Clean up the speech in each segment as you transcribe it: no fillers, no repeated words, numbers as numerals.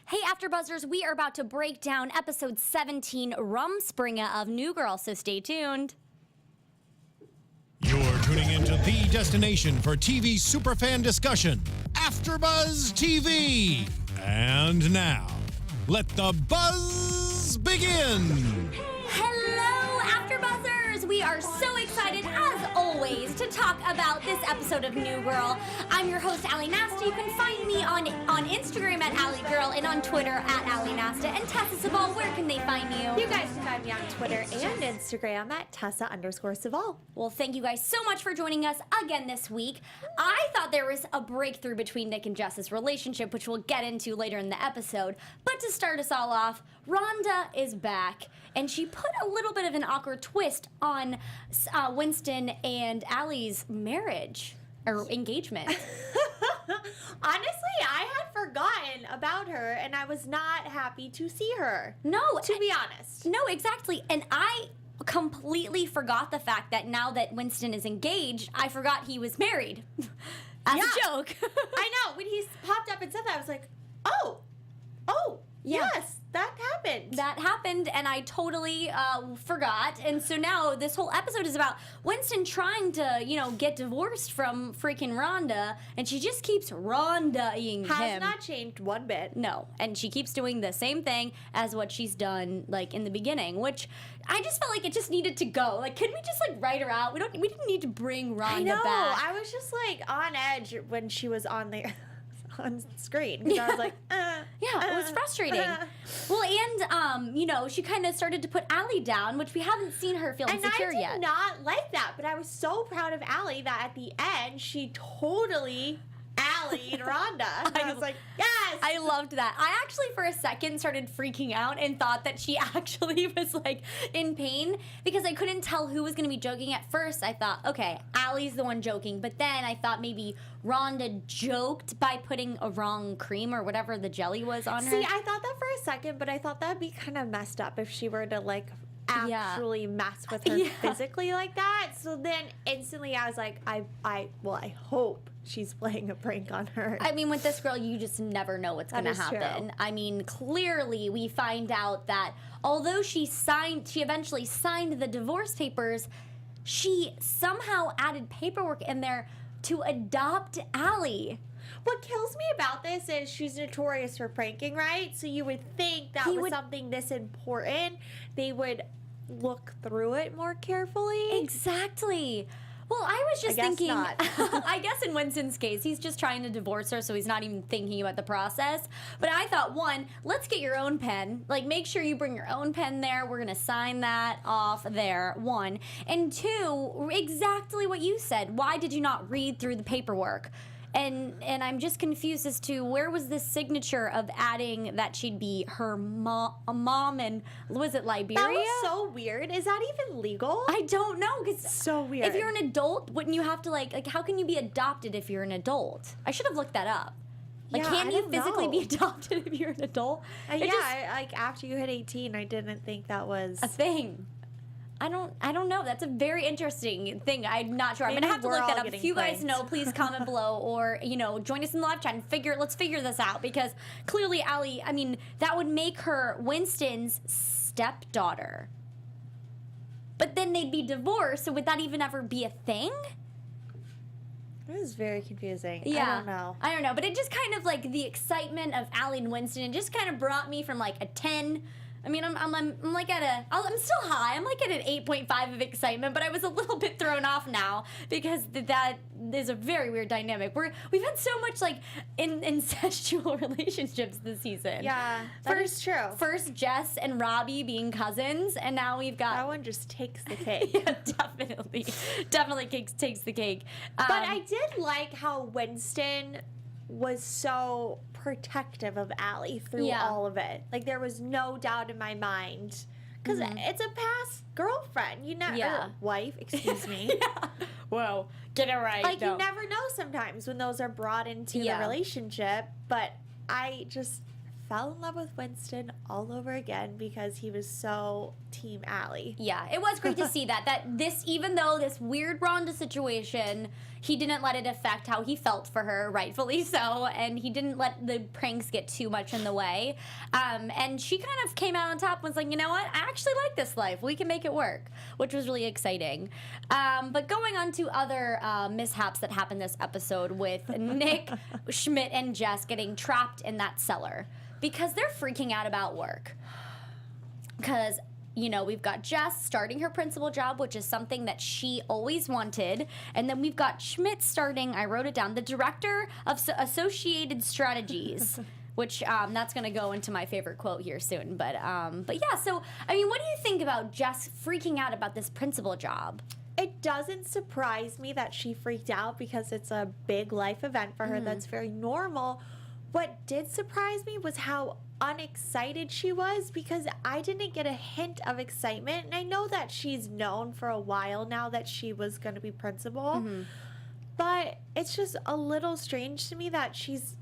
Hey, AfterBuzzers, we are about to break down episode 17, Rumspringa of New Girl, so stay tuned. You're tuning into the destination for TV superfan discussion, AfterBuzz TV. And now, let the buzz begin. Hello, AfterBuzzers! We are so excited, as always, to talk about this episode of New Girl. I'm your host, Aly Nasta. You can find me on Instagram at AlyGirl and on Twitter at Aly Nasta. And Tessa, Cevaall, where can they find you? You guys can find me on Twitter and Instagram at Tessa_Cevaall. Well, thank you guys so much for joining us again this week. I thought there was a breakthrough between Nick and Jess's relationship, which we'll get into later in the episode. But to start us all off, Rhonda is back, and she put a little bit of an awkward twist on Winston and Aly's marriage, or engagement. Honestly, I had forgotten about her, and I was not happy to see her. No. To be honest. No, exactly. And I completely forgot the fact that now that Winston is engaged, I forgot he was married. As a joke. I know. When he popped up and said that, I was like, oh, Yeah. yes, that happened. That happened, and I totally forgot. And so now this whole episode is about Winston trying to, get divorced from freaking Rhonda, and she just keeps Rhonda-ing Has him. not changed one bit. No, and she keeps doing the same thing as what she's done, in the beginning, which I just felt like it just needed to go. Can we just, write her out? We didn't need to bring Rhonda I know. back. I was just, on edge when she was on screen. Because I was like, Yeah, it was frustrating. Well, and, she kind of started to put Aly down, which we haven't seen her feel insecure and I yet. did not like that, but I was so proud of Aly that at the end, she totally Ally'd Rhonda. And I was like, yes! I loved that. I actually, for a second, started freaking out and thought that she actually was, in pain because I couldn't tell who was going to be joking. At first, I thought, okay, Aly's the one joking. But then I thought maybe Rhonda joked by putting a wrong cream or whatever the jelly was on her. See, I thought that for a second, but I thought that'd be kind of messed up if she were to, actually mess with her physically like that. So then instantly I was like, I hope she's playing a prank on her. I mean, with this girl, you just never know what's going to happen. True. I mean, clearly we find out that although she eventually signed the divorce papers, she somehow added paperwork in there to adopt Aly. What kills me about this is she's notorious for pranking, right? So you would think that was something this important, they would look through it more carefully. Exactly. Well, I was just thinking, not. I guess in Winston's case, he's just trying to divorce her, so he's not even thinking about the process. But I thought, one, let's get your own pen. Make sure you bring your own pen there. We're going to sign that off there, one. And two, exactly what you said. Why did you not read through the paperwork? And I'm just confused as to where was this signature of adding that she'd be her mom and, was it Liberia? That was so weird. Is that even legal? I don't know. Cause so weird. If you're an adult, wouldn't you have to how can you be adopted if you're an adult? I should have looked that up. Can you physically be adopted if you're an adult? After you hit 18, I didn't think that was a thing. I don't know. That's a very interesting thing. I'm not sure. I'm gonna have to look that up. If you guys know, please comment below or join us in the live chat and let's figure this out, because clearly Aly, I mean, that would make her Winston's stepdaughter. But then they'd be divorced, so would that even ever be a thing? It was very confusing. Yeah. I don't know. But it just kind of the excitement of Aly and Winston, it just kind of brought me from a 10. I mean, I'm still high. I'm at an 8.5 of excitement, but I was a little bit thrown off now because that is a very weird dynamic. We've had so much incestual relationships this season. Yeah, that is true. First Jess and Robbie being cousins, and now we've got that one just takes the cake. Yeah, definitely takes the cake. But I did like how Winston was so protective of Aly through all of it. There was no doubt in my mind. Because it's a past girlfriend. You never... wife, excuse me. Whoa, get it right. You never know sometimes when those are brought into the relationship. But I just fell in love with Winston all over again because he was so Team Aly. Yeah, it was great to see that this, even though this weird Rhonda situation, he didn't let it affect how he felt for her, rightfully so, and he didn't let the pranks get too much in the way. And she kind of came out on top and was like, you know what, I actually like this life. We can make it work, which was really exciting. But going on to other mishaps that happened this episode with Nick, Schmidt, and Jess getting trapped in that cellar because they're freaking out about work. Because, you know, we've got Jess starting her principal job, which is something that she always wanted. And then we've got Schmidt starting, I wrote it down, the Director of Associated Strategies, which that's going to go into my favorite quote here soon. But yeah, so, I mean, what do you think about Jess freaking out about this principal job? It doesn't surprise me that she freaked out because it's a big life event for her that's very normal. What did surprise me was how unexcited she was, because I didn't get a hint of excitement. And I know that she's known for a while now that she was going to be principal, but it's just a little strange to me that she's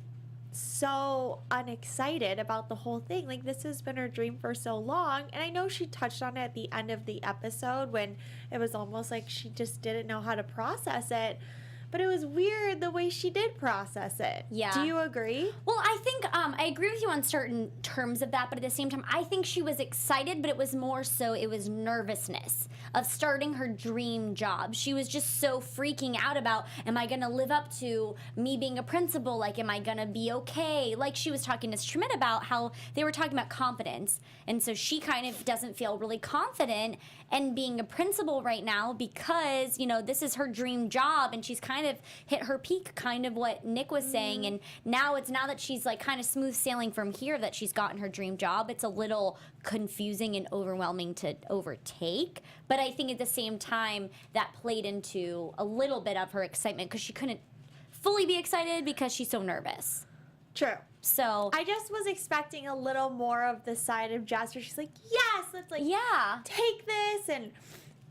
so unexcited about the whole thing. Like, this has been her dream for so long. And I know she touched on it at the end of the episode when it was almost like she just didn't know how to process it. But it was weird the way she did process it. Yeah. Do you agree? Well, I think I agree with you on certain terms of that, but at the same time, I think she was excited, but it was more so it was nervousness of starting her dream job. She was just so freaking out about, am I going to live up to me being a principal? Like, am I going to be okay? Like, she was talking to Schmidt about how they were talking about confidence. And so she kind of doesn't feel really confident in being a principal right now because, you know, this is her dream job and she's kind of hit her peak, kind of what Nick was saying. And now that she's like kind of smooth sailing from here, that she's gotten her dream job, it's a little confusing and overwhelming to overtake. But I think at the same time that played into a little bit of her excitement because she couldn't fully be excited because she's so nervous. True. So I just was expecting a little more of the side of Jess where she's like, yes, let's like take this and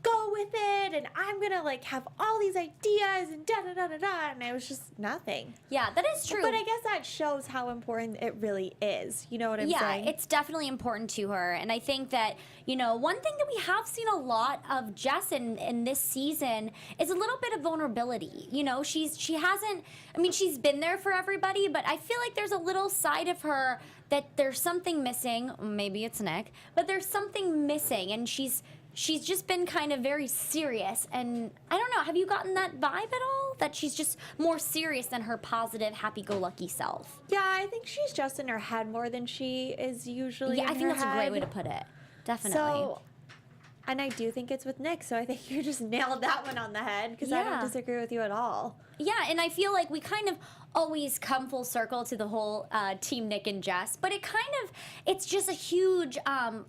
go with it, and I'm gonna like have all these ideas and da da da da da, and it was just nothing. Yeah, that is true. But I guess that shows how important it really is. You know what I'm saying? Yeah, it's definitely important to her, and I think that, you know, one thing that we have seen a lot of Jess in this season is a little bit of vulnerability. You know, she hasn't. I mean, she's been there for everybody, but I feel like there's a little side of her that there's something missing. Maybe it's Nick, but there's something missing, and she's just been kind of very serious, and I don't know, have you gotten that vibe at all? That she's just more serious than her positive, happy-go-lucky self? Yeah, I think she's just in her head more than she is usually in I think her that's head. a great way to put it. Definitely. So, and I do think it's with Nick, so I think you just nailed that one on the head, because I don't disagree with you at all. Yeah, and I feel like we kind of always come full circle to the whole Team Nick and Jess, but it's just a huge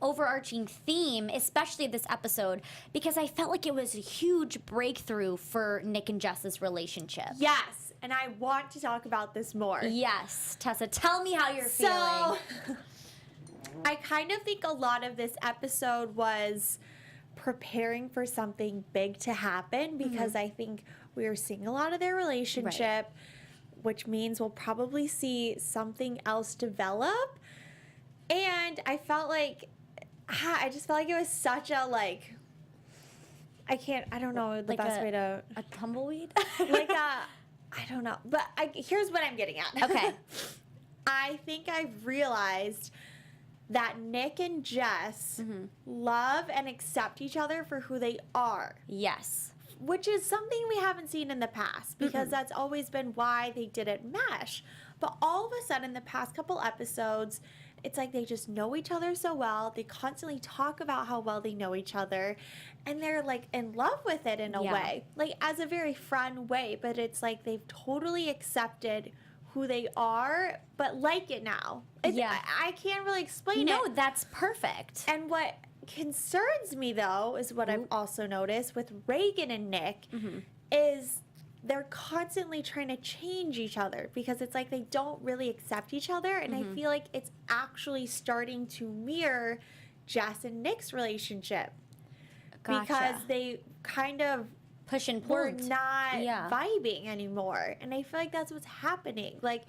overarching theme, especially this episode, because I felt like it was a huge breakthrough for Nick and Jess's relationship. Yes, and I want to talk about this more. Yes, Tessa, tell me how you're feeling. I kind of think a lot of this episode was preparing for something big to happen, because I think we are seeing a lot of their relationship, which means we'll probably see something else develop. And I felt like, I just felt like it was such a, like, I don't know the best way to. A tumbleweed? Like I don't know. But here's what I'm getting at. Okay. I think I've realized that Nick and Jess love and accept each other for who they are. Yes. Which is something we haven't seen in the past, because that's always been why they didn't mesh. But all of a sudden, the past couple episodes, it's like they just know each other so well. They constantly talk about how well they know each other, and they're like in love with it in a way, like as a very fun way. But it's like they've totally accepted who they are, but like it now. I can't really explain it. No, that's perfect. And what concerns me, though, is what I've also noticed with Reagan and Nick is they're constantly trying to change each other, because it's like they don't really accept each other, and I feel like it's actually starting to mirror Jess and Nick's relationship. Because they kind of push and pull. We're not vibing anymore, and I feel like that's what's happening. Like,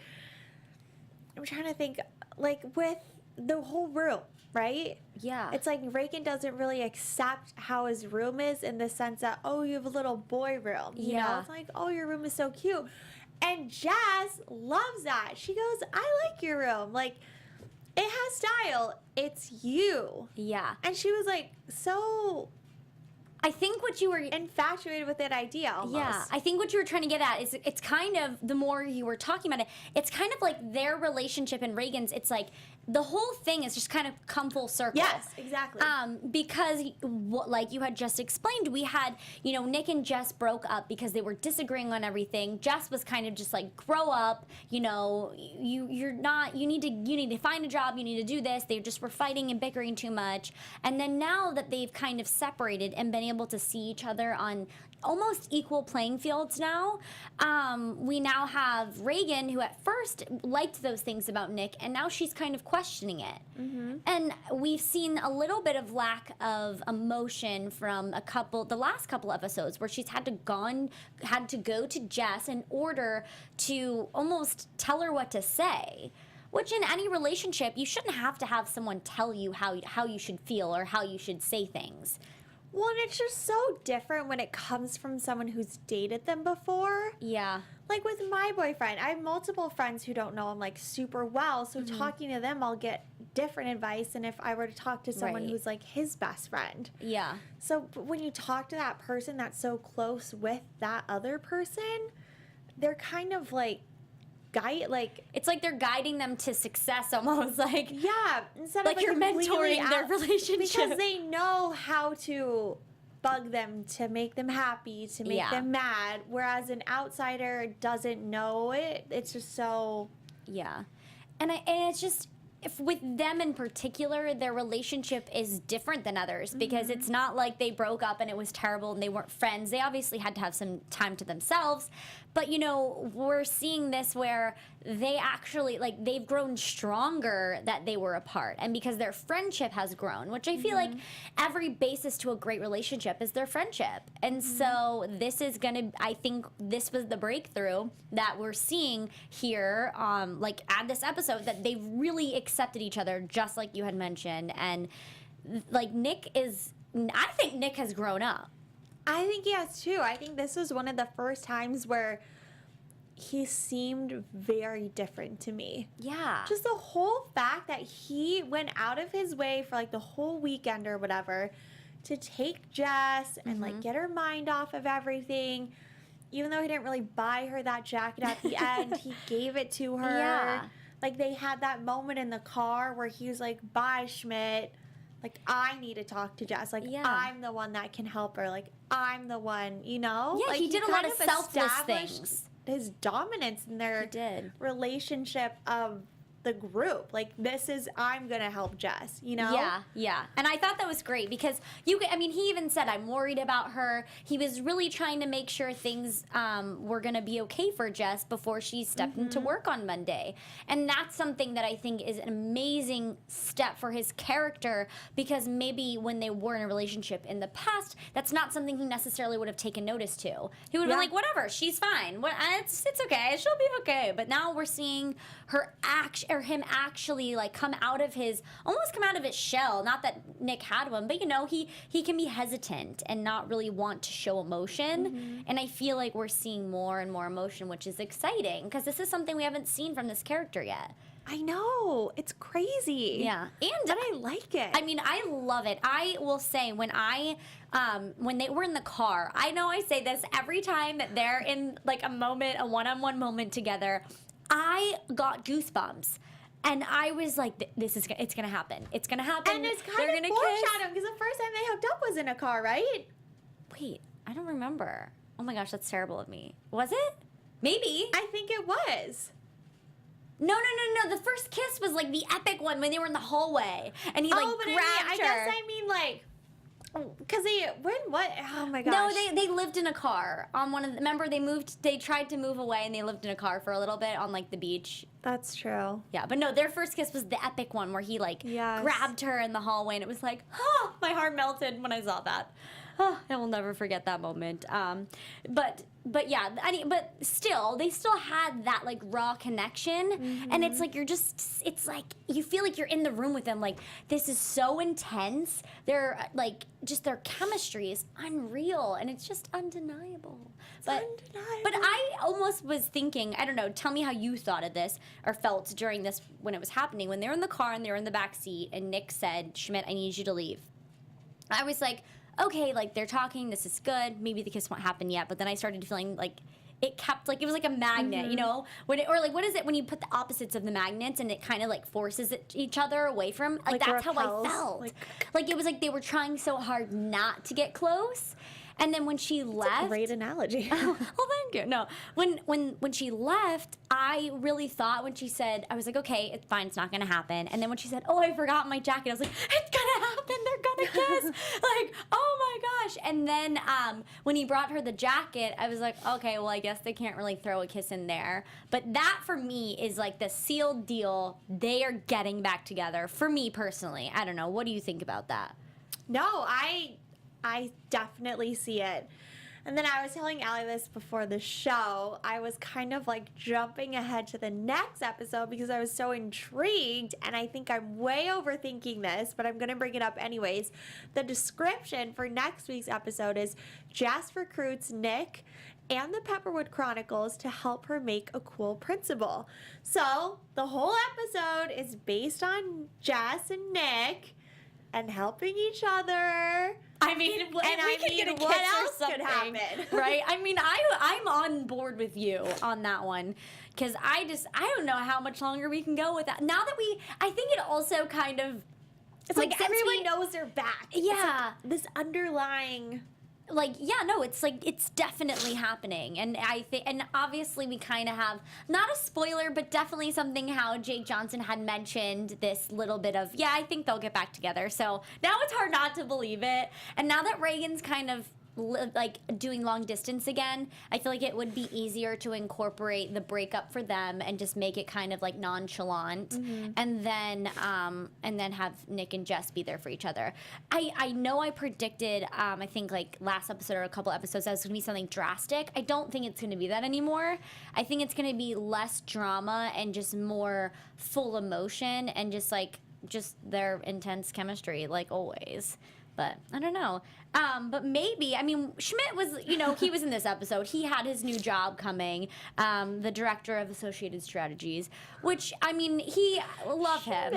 I'm trying to think, like with the whole room, right? Yeah. It's like Reagan doesn't really accept how his room is in the sense that, oh, you have a little boy room. You know, it's like, oh, your room is so cute. And Jess loves that. She goes, I like your room. Like, it has style. It's you. Yeah. And she was like, so I think what you were infatuated with that idea almost. Yeah, I think what you were trying to get at is it's kind of, the more you were talking about it, it's kind of like their relationship and Reagan's, it's like the whole thing is just kind of come full circle. Yes, exactly. Because, like you had just explained, we had, you know, Nick and Jess broke up because they were disagreeing on everything. Jess was kind of just like, grow up, you know, you're not, you need to find a job, you need to do this. They just were fighting and bickering too much. And then now that they've kind of separated and been able to see each other on almost equal playing fields now, we now have Reagan, who at first liked those things about Nick, and now she's kind of questioning it. And we've seen a little bit of lack of emotion from the last couple episodes, where she's had to go to Jess in order to almost tell her what to say. Which in any relationship, you shouldn't have to have someone tell you how you should feel or how you should say things. Well, and it's just so different when it comes from someone who's dated them before. Yeah. Like with my boyfriend, I have multiple friends who don't know him like super well, so talking to them, I'll get different advice than if I were to talk to someone who's like his best friend. Yeah. So when you talk to that person that's so close with that other person, they're kind of like it's like they're guiding them to success almost, like, yeah, instead like of like you're mentoring their relationship, because they know how to bug them to make them happy, to make them mad, whereas an outsider doesn't know it. It's just so and it's just, if with them in particular, their relationship is different than others, because it's not like they broke up and it was terrible and they weren't friends. They obviously had to have some time to themselves. But, you know, we're seeing this where they actually, like, they've grown stronger that they were apart. And because their friendship has grown, which I feel like every basis to a great relationship is their friendship. And so this is going to, I think this was the breakthrough that we're seeing here, like, at this episode, that they've really accepted each other, just like you had mentioned. And, like, I think Nick has grown up. I think he has too. I think this was one of the first times where he seemed very different to me. Yeah. Just the whole fact that he went out of his way for like the whole weekend or whatever to take Jess and like get her mind off of everything. Even though he didn't really buy her that jacket at the end, he gave it to her. Yeah. Like they had that moment in the car where he was like, bye, Schmidt. Like, I need to talk to Jess. Like, I'm the one that can help her. Like, I'm the one, you know? Yeah, like, he did a lot of selfless things. His dominance in their relationship of the group. Like, this is, I'm going to help Jess, you know? Yeah. And I thought that was great because, he even said, I'm worried about her. He was really trying to make sure things were going to be okay for Jess before she stepped into work on Monday. And that's something that I think is an amazing step for his character, because maybe when they were in a relationship in the past, that's not something he necessarily would have taken notice to. He would have been like, whatever, she's fine. It's okay. She'll be okay. But now we're seeing him actually like come out of his shell. Not that Nick had one, but you know, he can be hesitant and not really want to show emotion. And I feel like we're seeing more and more emotion, which is exciting because this is something we haven't seen from this character yet. I know, it's crazy. Yeah, but I like it. I mean, I love it. I will say when they were in the car, I know I say this every time that they're in like a one-on-one moment together, I got goosebumps. And I was like, it's going to happen. It's going to happen. And it's kind of foreshadowing, because the first time they hooked up was in a car, right? Wait, I don't remember. Oh my gosh, that's terrible of me. Was it? Maybe. I think it was. No. The first kiss was like the epic one when they were in the hallway. And he grabbed her. I guess I mean like, because oh my gosh. No, they lived in a car on remember they tried to move away and they lived in a car for a little bit on like the beach. That's true. Yeah, but no, their first kiss was the epic one where he grabbed her in the hallway, and it was like, oh, my heart melted when I saw that. Oh, I will never forget that moment. But yeah, but still, they still had that like raw connection, and it's like it's like you feel like you're in the room with them. Like, this is so intense. They're like, just their chemistry is unreal, and it's just undeniable. But I almost was thinking, I don't know. Tell me how you thought of this or felt during this when it was happening, when they were in the car and they were in the back seat, and Nick said, "Schmidt, I need you to leave." I was like, okay, like, they're talking, this is good, maybe the kiss won't happen yet, but then I started feeling like it kept, like, it was like a magnet, you know? Or like, what is it when you put the opposites of the magnets and it kind of, like, forces each other away from, like that's repels, how I felt. Like, it was like they were trying so hard not to get close. And then when she left, a great analogy. Oh, thank you. No, when she left, I really thought when she said, I was like, okay, it's fine, it's not gonna happen. And then when she said, oh, I forgot my jacket, I was like, it's gonna happen, they're gonna kiss. Like, oh my gosh. And then when he brought her the jacket, I was like, okay, well, I guess they can't really throw a kiss in there. But that for me is like the sealed deal. They are getting back together. For me personally, I don't know. What do you think about that? No, I definitely see it. And then I was telling Aly this before the show. I was kind of like jumping ahead to the next episode because I was so intrigued, and I think I'm way overthinking this, but I'm going to bring it up anyways. The description for next week's episode is Jess recruits Nick and the Pepperwood Chronicles to help her make a cool principal. So the whole episode is based on Jess and Nick and helping each other. I mean, what else could happen? Right? I mean, I'm on board with you on that one, because I don't know how much longer we can go with that. Now that I think it also kind of, it's like everyone knows they're back. Yeah. It's like this underlying, like, yeah, no, it's like, it's definitely happening. And I think, and obviously we kind of have, not a spoiler, but definitely something how Jake Johnson had mentioned this little bit of, yeah, I think they'll get back together. So now it's hard not to believe it. And now that Reagan's kind of like doing long distance again, I feel like it would be easier to incorporate the breakup for them and just make it kind of like nonchalant, and then have Nick and Jess be there for each other. I know I predicted I think like last episode or a couple episodes that was gonna be something drastic. I don't think it's gonna be that anymore. I think it's gonna be less drama and just more full emotion and just their intense chemistry like always. But I don't know. But maybe, I mean, Schmidt was, he was in this episode. He had his new job coming, the director of Associated Strategies, which, I mean, love him.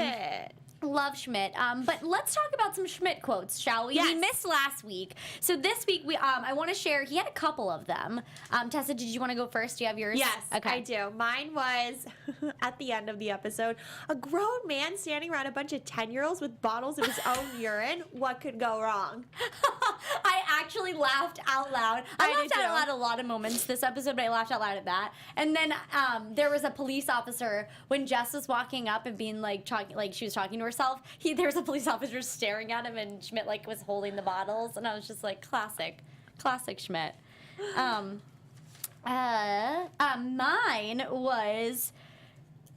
Love Schmidt. But let's talk about some Schmidt quotes, shall we? Yes. We missed last week. So this week, I want to share, he had a couple of them. Tessa, did you want to go first? Do you have yours? Yes, okay. I do. Mine was, at the end of the episode, a grown man standing around a bunch of 10-year-olds with bottles of his own urine. What could go wrong? I actually laughed out loud. I laughed out loud a lot of moments this episode, but I laughed out loud at that. And then there was a police officer when Jess was walking up and being she was talking to herself. There was a police officer staring at him, and Schmidt was holding the bottles, and I was just like, classic Schmidt. Mine was,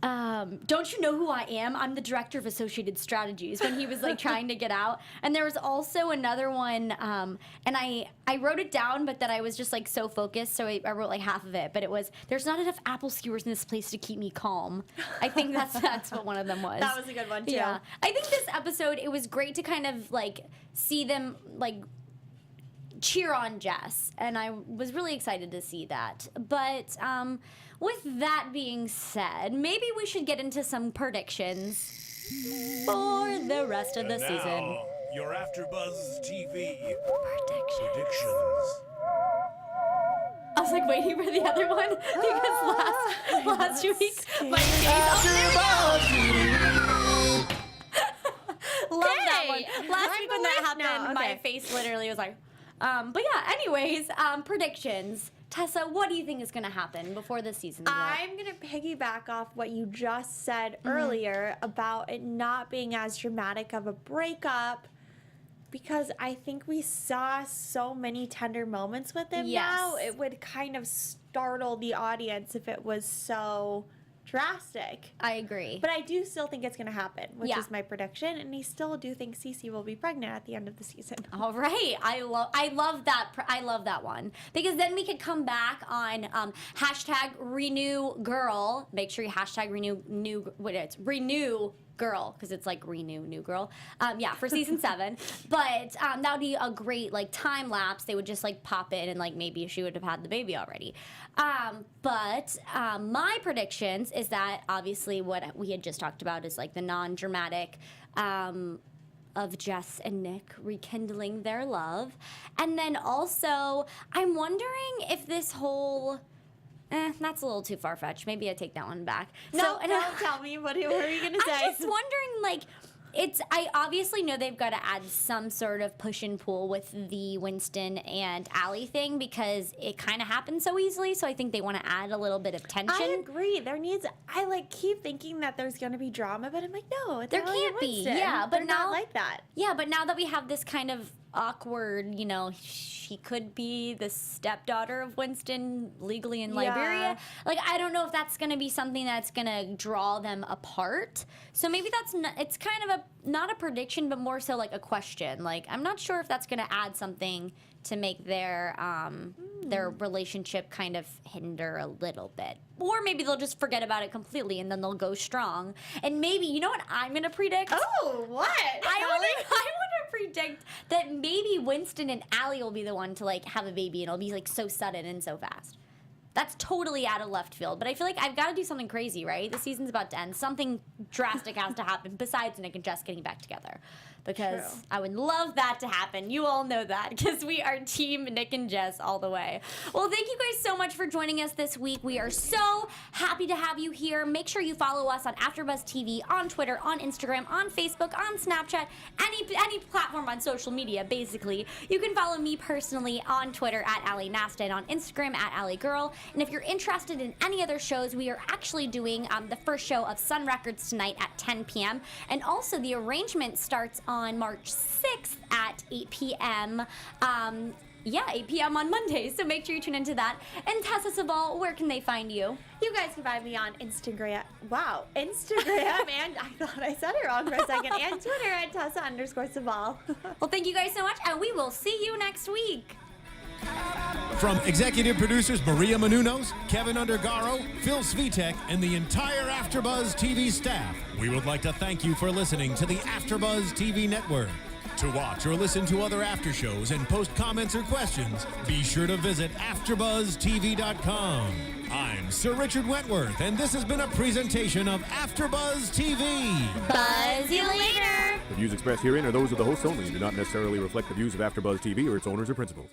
don't you know who I am? I'm the director of Associated Strategies, when he was trying to get out. And there was also another one, and I wrote it down, but then I was just so focused, so I wrote half of it. But it was, there's not enough apple skewers in this place to keep me calm. I think that's what one of them was. That was a good one too. Yeah. I think this episode, it was great to kind of see them cheer on Jess, and I was really excited to see that. But with that being said, maybe we should get into some predictions for the rest of the season. Your AFTERBUZZ TV Predictions. I was waiting for the other one because last week my face. Love that one. Last week when that happened, my face literally was like. But yeah, anyways, predictions. Tessa, what do you think is going to happen before the season's up? I'm going to piggyback off what you just said earlier about it not being as dramatic of a breakup, because I think we saw so many tender moments with him now. It would kind of startle the audience if it was so drastic. I agree. But I do still think it's going to happen, which Yeah. is my prediction. And I still do think Cece will be pregnant at the end of the season. All right, I love that. I love that one, because then we could come back on hashtag renew girl. Make sure you hashtag renew girl, because it's like renew new girl. Yeah, for season 7. But that would be a great like time lapse. They would just like pop in and like maybe she would have had the baby already. But my predictions is that obviously what we had just talked about is like the non-dramatic of Jess and Nick rekindling their love. And then also, I'm wondering if this whole... that's a little too far-fetched. Maybe I take that one back. No, don't tell me. What are you going to say? I'm just wondering, like... I obviously know they've got to add some sort of push and pull with the Winston and Aly thing, because it kind of happens so easily. So I think they want to add a little bit of tension. I agree. I like keep thinking that there's going to be drama, but I'm like, no, it's There Aly can't and be. Winston. Yeah, but They're now not like that. Yeah, but now that we have this kind of awkward, you know, she could be the stepdaughter of Winston legally in Liberia. Like, I don't know if that's going to be something that's going to draw them apart. So maybe that's not, it's kind of not a prediction, but more so like a question. Like, I'm not sure if that's going to add something to make their relationship kind of hinder a little bit. Or maybe they'll just forget about it completely and then they'll go strong. And maybe, you know what I'm going to predict? Oh, what? I want to predict that maybe Winston and Aly will be the one to like have a baby, and it'll be like so sudden and so fast. That's totally out of left field, but I feel like I've got to do something crazy, right? The season's about to end. Something drastic has to happen besides Nick and Jess getting back together, because True. I would love that to happen. You all know that, because we are team Nick and Jess all the way. Well, thank you guys so much for joining us this week. We are so happy to have you here. Make sure you follow us on AfterBuzz TV, on Twitter, on Instagram, on Facebook, on Snapchat, any platform on social media, basically. You can follow me personally on Twitter at Aly Nasta and on Instagram at Aly Girl. And if you're interested in any other shows, we are actually doing the first show of Sun Records tonight at 10 p.m. And also the arrangement starts on March 6th at 8 p.m. 8 p.m. on Monday, so make sure you tune into that. And Tessa, Cevaall, where can they find you? You guys can find me on Instagram. Wow, Instagram, and I thought I said it wrong for a second, and Twitter at Tessa_Cevaall. Well, thank you guys so much, and we will see you next week. From executive producers Maria Menounos, Kevin Undergaro, Phil Svitek, and the entire AfterBuzz TV staff, we would like to thank you for listening to the AfterBuzz TV network. To watch or listen to other after shows and post comments or questions, be sure to visit AfterBuzzTV.com. I'm Sir Richard Wentworth, and this has been a presentation of AfterBuzz TV. Buzz you later! The views expressed herein are those of the hosts only and do not necessarily reflect the views of AfterBuzz TV or its owners or principals.